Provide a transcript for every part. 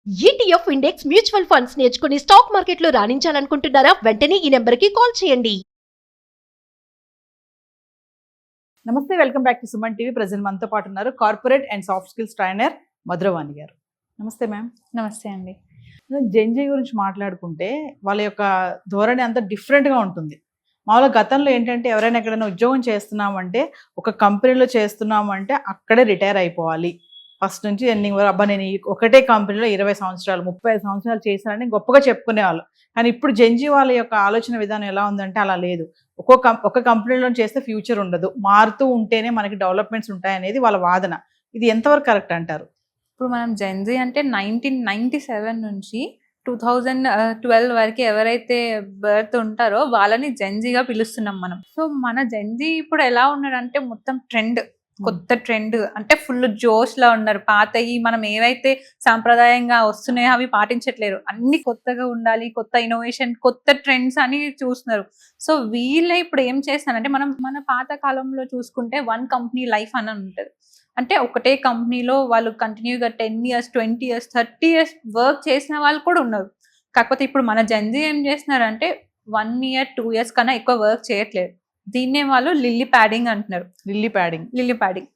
ETF index mutual funds నేర్చుకుని stock మార్కెట్లో రాణించాలనుకుంటున్నారా? వెంటనే ఈ నెంబర్కి కాల్ చేయండి. నమస్తే, welcome back to Suman TV. Present మనతో పాటు ఉన్నారు corporate and soft skills trainer Madhuravani గారు. నమస్తే మ్యామ్. నమస్తే అండి. జెన్జీ గురించి మాట్లాడుకుంటే వాళ్ళ యొక్క ధోరణి అంతా డిఫరెంట్గా ఉంటుంది. మామూలుగా గతంలో ఏంటంటే ఎవరైనా ఎక్కడైనా ఉద్యోగం చేస్తున్నామంటే ఒక కంపెనీలో చేస్తున్నామంటే అక్కడే రిటైర్ అయిపోవాలి. ఫస్ట్ నుంచి ఎండింగ్ వరకు అబ్బా నేను ఒకటే కంపెనీలో 20 సంవత్సరాలు 35 సంవత్సరాలు చేశానని గొప్పగా చెప్పుకునేవాళ్ళు. కానీ ఇప్పుడు జెన్జీ వాళ్ళ యొక్క ఆలోచన విధానం ఎలా ఉందంటే అలా లేదు. ఒక కంపెనీలో చేస్తే ఫ్యూచర్ ఉండదు, మారుతూ ఉంటేనే మనకి డెవలప్మెంట్స్ ఉంటాయనేది వాళ్ళ వాదన. ఇది ఎంతవరకు కరెక్ట్ అంటారు? ఇప్పుడు మనం జెన్జీ అంటే 1997 నుంచి 2012 వరకు ఎవరైతే బర్త్ ఉంటారో వాళ్ళని జెన్జీగా పిలుస్తున్నాం మనం. సో మన జెన్జీ ఇప్పుడు ఎలా ఉన్నాడంటే మొత్తం ట్రెండ్, కొత్త ట్రెండ్ అంటే ఫుల్ జోష్లో ఉన్నారు. పాతయి మనం ఏవైతే సాంప్రదాయంగా వస్తున్నాయో అవి పాటించట్లేరు. అన్ని కొత్తగా ఉండాలి, కొత్త ఇన్నోవేషన్, కొత్త ట్రెండ్స్ అని చూస్తున్నారు. సో వీళ్ళే ఇప్పుడు ఏం చేస్తానంటే మన పాత కాలంలో చూసుకుంటే 1 కంపెనీ లైఫ్ అని ఉంటుంది. అంటే ఒకటే కంపెనీలో వాళ్ళు కంటిన్యూగా 10 years 20 years 30 years వర్క్ చేసిన వాళ్ళు కూడా ఉన్నారు. కాకపోతే ఇప్పుడు మన జెన్జీ ఏం చేస్తున్నారంటే 1 year 2 years కన్నా ఎక్కువ వర్క్ చేయట్లేదు. దీన్నే వాళ్ళు లిల్లీ ప్యాడింగ్ అంటున్నారు. లిల్లీ ప్యాడింగ్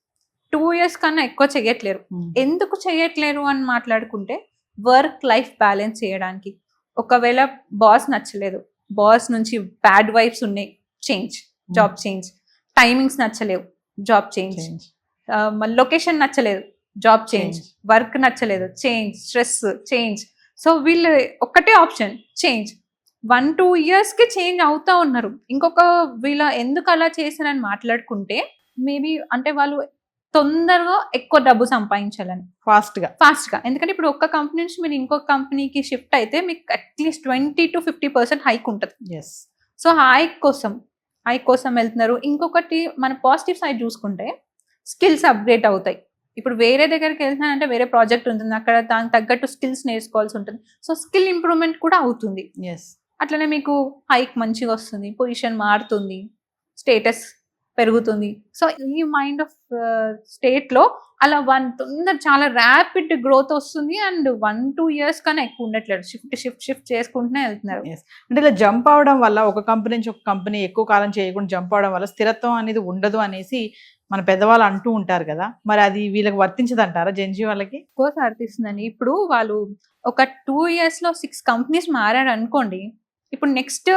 2 years కన్నా ఎక్కువ చేయట్లేరు. ఎందుకు చేయట్లేరు అని మాట్లాడుకుంటే వర్క్ లైఫ్ బ్యాలెన్స్ చేయడానికి. ఒకవేళ బాస్ నచ్చలేదు, బాస్ నుంచి బ్యాడ్ వైబ్స్ ఉన్నాయి, చేంజ్, జాబ్ చేంజ్. టైమింగ్స్ నచ్చలేవు, జాబ్ చేంజ్. లొకేషన్ నచ్చలేదు, జాబ్ చేంజ్. వర్క్ నచ్చలేదు, చేంజ్. Stress, change. సో వీళ్ళు ఒక్కటే ఆప్షన్, చేంజ్. 1-2 yearsకి చేంజ్ అవుతా ఉన్నారు. ఇంకొక వీళ్ళ ఎందుకు అలా చేశారని మాట్లాడుకుంటే మేబీ అంటే వాళ్ళు తొందరగా ఎక్కువ డబ్బు సంపాదించాలని, ఫాస్ట్గా. ఎందుకంటే ఇప్పుడు ఒక్క కంపెనీ నుంచి మీరు ఇంకొక కంపెనీకి షిఫ్ట్ అయితే మీకు అట్లీస్ట్ 20-50% హైక్ ఉంటుంది. సో హైక్ కోసం వెళ్తున్నారు. ఇంకొకటి మన పాజిటివ్ సైడ్ చూసుకుంటే స్కిల్స్ అప్గ్రేడ్ అవుతాయి. ఇప్పుడు వేరే దగ్గరికి వెళ్తున్నానంటే వేరే ప్రాజెక్ట్ ఉంటుంది, అక్కడ దానికి తగ్గట్టు స్కిల్స్ నేర్చుకోవాల్సి ఉంటుంది. సో స్కిల్ ఇంప్రూవ్మెంట్ కూడా అవుతుంది. అట్లనే మీకు హైక్ మంచిగా వస్తుంది, పొజిషన్ మారుతుంది, స్టేటస్ పెరుగుతుంది. సో ఈ మైండ్ ఆఫ్ స్టేట్లో అలా తొందర చాలా ర్యాపిడ్ గ్రోత్ వస్తుంది. అండ్ 1-2 years కన్నా ఎక్కువ ఉండట్లేదు, షిఫ్ట్ చేసుకుంటూనే వెళ్తున్నారు. అంటే ఇలా జంప్ అవడం వల్ల ఒక కంపెనీ నుంచి ఒక కంపెనీ ఎక్కువ కాలం చేయకుండా జంప్ అవడం వల్ల స్థిరత్వం అనేది ఉండదు అనేసి మన పెద్దవాళ్ళు అంటూ ఉంటారు కదా. మరి అది వీళ్ళకి వర్తించదంటారా జెన్జీ వాళ్ళకి? కోర్స్ వర్తిస్తుందండి. ఇప్పుడు వాళ్ళు ఒక 2 yearsలో 6 కంపెనీస్ మారారు అనుకోండి. ఇప్పుడు నెక్స్ట్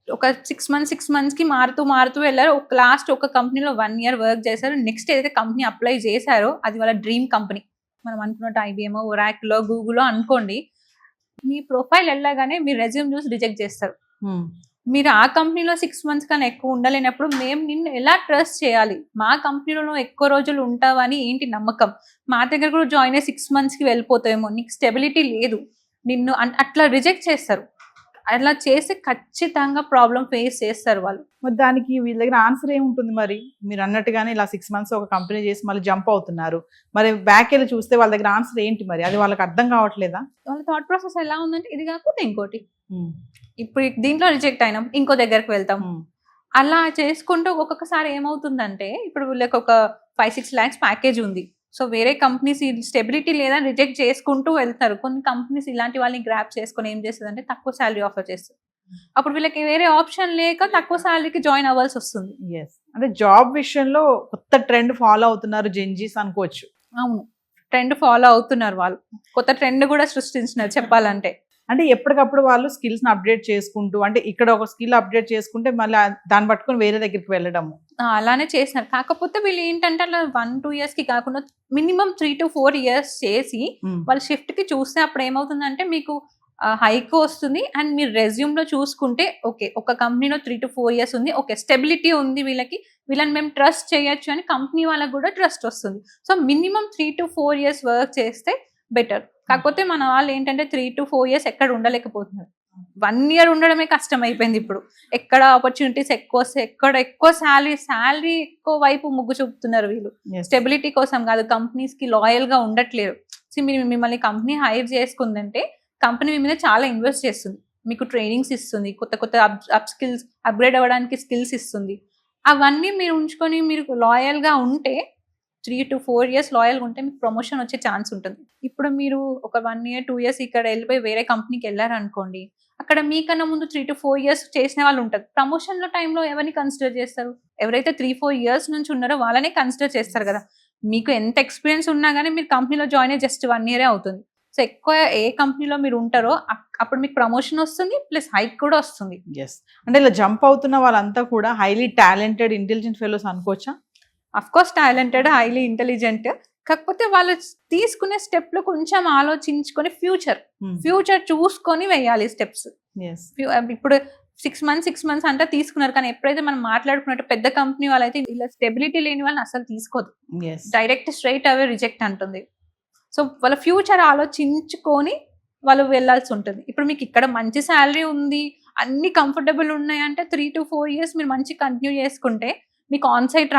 ఒక 6 monthsకి మారుతూ వెళ్ళారు. లాస్ట్ ఒక కంపెనీలో 1 year వర్క్ చేశారు. నెక్స్ట్ ఏదైతే కంపెనీ అప్లై చేశారో అది వాళ్ళ డ్రీమ్ కంపెనీ. మనం అనుకున్నట్టు IBM, Oracle, Google అనుకోండి. మీ ప్రొఫైల్ వెళ్ళగానే మీ రెజ్యూమ్ చూసి రిజెక్ట్ చేస్తారు. మీరు ఆ కంపెనీలో 6 months కన్నా ఎక్కువ ఉండలేనప్పుడు మేము నిన్ను ఎలా ట్రస్ట్ చేయాలి? మా కంపెనీలో ఎక్కువ రోజులు ఉంటావని ఏంటి నమ్మకం? మా దగ్గర కూడా జాయిన్ అయ్యి 6 monthsకి వెళ్ళిపోతావేమో, నీకు స్టెబిలిటీ లేదు, నిన్ను అట్లా రిజెక్ట్ చేస్తారు. అట్లా చేసి ఖచ్చితంగా ప్రాబ్లం ఫేస్ చేస్తారు వాళ్ళు. మరి దానికి వీళ్ళ దగ్గర ఆన్సర్ ఏముంటుంది? మరి మీరు అన్నట్టుగానే ఇలా 6 months ఒక కంపెనీ చేసి మళ్ళీ జంప్ అవుతున్నారు, మరి బ్యాక్ వెళ్ళి చూస్తే వాళ్ళ దగ్గర ఆన్సర్ ఏంటి? మరి అది వాళ్ళకి అర్థం కావట్లేదా? వాళ్ళ థాట్ ప్రాసెస్ ఎలా ఉందంటే ఇది కాకపోతే ఇంకోటి, ఇప్పుడు దీంట్లో రిజెక్ట్ అయినాం, ఇంకో దగ్గరకు వెళ్తాం. అలా చేసుకుంటూ ఒక్కొక్కసారి ఏమవుతుందంటే ఇప్పుడు వీళ్ళకి ఒక 5-6 lakhs ప్యాకేజ్ ఉంది. సో వేరే కంపెనీస్ స్టెబిలిటీ లేదని రిజెక్ట్ చేసుకుంటూ వెళ్తారు. కొన్ని కంపెనీస్ ఇలాంటి వాళ్ళని గ్రాప్ చేసుకొని ఏం చేస్తుందంటే తక్కువ శాలరీ ఆఫర్ చేస్తుంది. అప్పుడు వీళ్ళకి వేరే ఆప్షన్ లేక తక్కువ శాలరీకి జాయిన్ అవ్వాల్సి వస్తుంది. అంటే జాబ్ విషయంలో కొత్త ట్రెండ్ ఫాలో అవుతున్నారు జెన్జీస్ అనుకోవచ్చు. అవును, ట్రెండ్ ఫాలో అవుతున్నారు వాళ్ళు. కొత్త ట్రెండ్ కూడా సృష్టించినారు చెప్పాలంటే. అంటే ఎప్పటికప్పుడు వాళ్ళు స్కిల్స్ని అప్డేట్ చేసుకుంటూ, అంటే ఇక్కడ ఒక స్కిల్ అప్డేట్ చేసుకుంటే మళ్ళీ దాన్ని పట్టుకొని వేరే దగ్గరికి వెళ్ళడము అలానే చేసినారు. కాకపోతే వీళ్ళు ఏంటంటే అలా 1-2 yearsకి కాకుండా మినిమం 3-4 years చేసి వాళ్ళ షిఫ్ట్కి చూస్తే అప్పుడు ఏమవుతుందంటే మీకు హైక్ వస్తుంది. అండ్ మీరు రెజ్యూమ్లో చూసుకుంటే ఓకే ఒక కంపెనీలో 3-4 years ఉంది, ఓకే స్టెబిలిటీ ఉంది, వీళ్ళని మేము ట్రస్ట్ చేయొచ్చు అని కంపెనీ వాళ్ళకి కూడా ట్రస్ట్ వస్తుంది. సో మినిమం 3-4 years వర్క్ చేస్తే బెటర్. కాకపోతే మన వాళ్ళు ఏంటంటే 3-4 years ఎక్కడ ఉండలేకపోతున్నారు. 1 year ఉండడమే కష్టం అయిపోయింది. ఇప్పుడు ఎక్కడ ఆపర్చునిటీస్ ఎక్కువ వస్తాయి, ఎక్కువ శాలరీ ఎక్కువ వైపు మొగ్గు చూపుతున్నారు వీళ్ళు. స్టెబిలిటీ కోసం కాదు, కంపెనీస్కి లాయల్గా ఉండట్లేరు. మిమ్మల్ని కంపెనీ హైర్ చేసుకుందంటే కంపెనీ మీ మీద చాలా ఇన్వెస్ట్ చేస్తుంది, మీకు ట్రైనింగ్స్ ఇస్తుంది, కొత్త అప్గ్రేడ్ అవ్వడానికి స్కిల్స్ ఇస్తుంది. అవన్నీ మీరు ఉంచుకొని మీరు లాయల్గా ఉంటే 3 to 4 years లాయల్గా ఉంటే మీకు ప్రమోషన్ వచ్చే ఛాన్స్ ఉంటుంది. ఇప్పుడు మీరు ఒక 1 year 2 years ఇక్కడ వెళ్ళిపోయి వేరే కంపెనీకి వెళ్ళారనుకోండి, అక్కడ మీకన్నా ముందు 3 to 4 years చేసిన వాళ్ళు ఉంటారు. ప్రమోషన్ల టైంలో ఎవరిని కన్సిడర్ చేస్తారు? ఎవరైతే 3-4 years నుంచి ఉన్నారో వాళ్ళనే కన్సిడర్ చేస్తారు కదా. మీకు ఎంత ఎక్స్పీరియన్స్ ఉన్నా కానీ మీరు కంపెనీలో జాయిన్ అయ్యి జస్ట్ 1 year అవుతుంది. సో ఎక్కువ ఏ కంపెనీలో మీరు ఉంటారో అప్పుడు మీకు ప్రమోషన్ వస్తుంది, ప్లస్ హైక్ కూడా వస్తుంది. ఎస్, అంటే ఇలా జంప్ అవుతున్న వాళ్ళంతా కూడా హైలీ టాలెంటెడ్ ఇంటెలిజెంట్ ఫెలోస్ అనుకోవచ్చా? Of course talented, highly intelligent. కాకపోతే వాళ్ళు తీసుకునే స్టెప్ లో కొంచెం ఆలోచించుకొని ఫ్యూచర్ చూసుకొని వేయాలి స్టెప్స్. ఇప్పుడు 6 months అంటే తీసుకున్నారు, కానీ ఎప్పుడైతే మనం మాట్లాడుకున్నట్టు పెద్ద కంపెనీ వాళ్ళైతే ఇలా స్టెబిలిటీ లేని వాళ్ళని అసలు తీసుకోదు, డైరెక్ట్ స్ట్రైట్ అవే రిజెక్ట్ అంటుంది. సో వాళ్ళ ఫ్యూచర్ ఆలోచించుకొని వాళ్ళు వెళ్ళాల్సి ఉంటుంది. ఇప్పుడు మీకు ఇక్కడ మంచి శాలరీ ఉంది, అన్ని కంఫర్టబుల్ ఉన్నాయి అంటే 3 to 4 years మీరు మంచి కంటిన్యూ చేసుకుంటే మీకు ఆన్ సైట్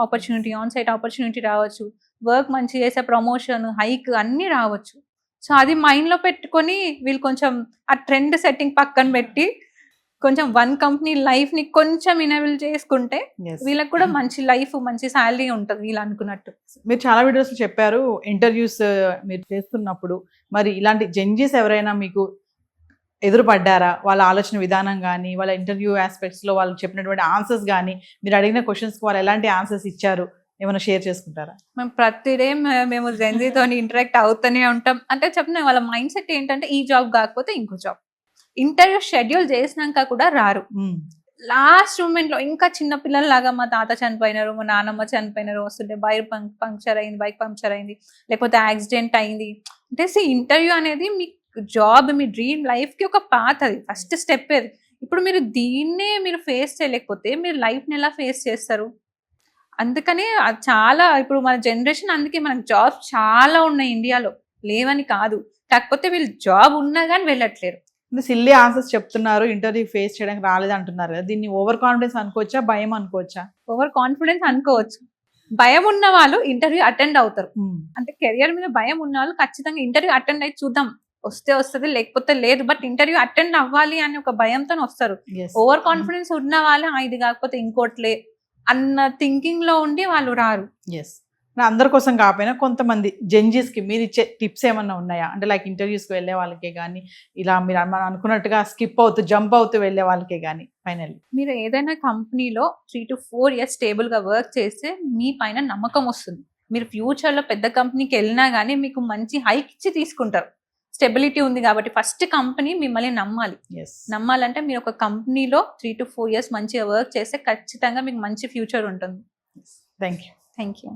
ఆపర్చునిటీ రావచ్చు, వర్క్ మంచి చేసే ప్రమోషన్, హైక్ అన్నీ రావచ్చు. సో అది మైండ్లో పెట్టుకొని వీళ్ళు కొంచెం ఆ ట్రెండ్ సెట్టింగ్ పక్కన పెట్టి కొంచెం వన్ కంపెనీ లైఫ్ని కొంచెం ఇనేబుల్ చేసుకుంటే వీళ్ళకి కూడా మంచి లైఫ్, మంచి శాలరీ ఉంటుంది వీళ్ళు అనుకున్నట్టు. మీరు చాలా వీడియోస్ చెప్పారు ఇంటర్వ్యూస్ మీరు చేస్తున్నప్పుడు, మరి ఇలాంటి జడ్జెస్ ఎవరైనా మీకు ఎదురుపడ్డారా? వాళ్ళ ఆలోచన విధానం కానీ, వాళ్ళ ఇంటర్వ్యూ ఆస్పెక్ట్స్లో వాళ్ళు చెప్పినటువంటి ఆన్సర్స్ కానీ, మీరు అడిగిన క్వశ్చన్స్కి వాళ్ళు ఎలాంటి ఆన్సర్స్ ఇచ్చారు, ఏమైనా షేర్ చేసుకుంటారా? మేము ప్రతిదే మేము జెన్జీతో ఇంటరాక్ట్ అవుతూనే ఉంటాం. అంటే చెప్పిన వాళ్ళ మైండ్ సెట్ ఏంటంటే ఈ జాబ్ కాకపోతే ఇంకో జాబ్. ఇంటర్వ్యూ షెడ్యూల్ చేసినాక కూడా రారు. లాస్ట్ మూమెంట్ లో ఇంకా చిన్న పిల్లల్లాగా మా తాత చనిపోయినారు, మా నాన్నమ్మ చనిపోయినారు వస్తుంటే బైక్ పంక్చర్ అయింది, లేకపోతే యాక్సిడెంట్ అయింది అంటే ఇంటర్వ్యూ అనేది మీ జాబ్, మీ డ్రీమ్ లైఫ్ కి ఒక పాత్, అది ఫస్ట్ స్టెప్. అది ఇప్పుడు మీరు దీన్నే మీరు ఫేస్ చేయలేకపోతే మీరు లైఫ్ని ఎలా ఫేస్ చేస్తారు? అందుకనే చాలా ఇప్పుడు మన జనరేషన్, అందుకే మనకు జాబ్స్ చాలా ఉన్నాయి ఇండియాలో, లేవని కాదు. కాకపోతే వీళ్ళు జాబ్ ఉన్నా కానీ వెళ్ళట్లేరు. సిల్లీ ఆన్సర్స్ చెప్తున్నారు, ఇంటర్వ్యూ ఫేస్ చేయడానికి రాలేదు అంటున్నారు కదా, దీన్ని ఓవర్ కాన్ఫిడెన్స్ అనుకోవచ్చా, భయం అనుకోవచ్చా? ఓవర్ కాన్ఫిడెన్స్ అనుకోవచ్చు. భయం ఉన్న వాళ్ళు ఇంటర్వ్యూ అటెండ్ అవుతారు. అంటే కెరియర్ మీద భయం ఉన్న వాళ్ళు ఖచ్చితంగా ఇంటర్వ్యూ అటెండ్ అయ్యి చూద్దాం, వస్తే వస్తుంది లేకపోతే లేదు, బట్ ఇంటర్వ్యూ అటెండ్ అవ్వాలి అని ఒక భయంతో వస్తారు. ఓవర్ కాన్ఫిడెన్స్ ఉన్న వాళ్ళు ఇది కాకపోతే ఇంకోట్లే అన్న థింకింగ్ లో ఉండి వాళ్ళు రారు. అందరి కోసం కాకపోయినా కొంతమంది జడ్జెస్కి మీరు ఇచ్చే టిప్స్ ఏమన్నా ఉన్నాయా? అంటే లైక్ ఇంటర్వ్యూస్కి వెళ్ళే వాళ్ళకే కానీ, ఇలా మీరు మనం అనుకున్నట్టుగా జంప్ అవుతూ వెళ్ళే వాళ్ళకే కానీ, ఫైనల్లీ మీరు ఏదైనా కంపెనీలో 3 to 4 years స్టేబుల్ గా వర్క్ చేస్తే మీ పైన నమ్మకం వస్తుంది. మీరు ఫ్యూచర్ లో పెద్ద కంపెనీకి వెళ్ళినా కానీ మీకు మంచి హైక్ ఇచ్చి తీసుకుంటారు, స్టెబిలిటీ ఉంది కాబట్టి. ఫస్ట్ కంపెనీ మిమ్మల్ని నమ్మాలంటే మీరు ఒక కంపెనీలో 3 to 4 years మంచిగా వర్క్ చేస్తే ఖచ్చితంగా మీకు మంచి ఫ్యూచర్ ఉంటుంది. Thank you.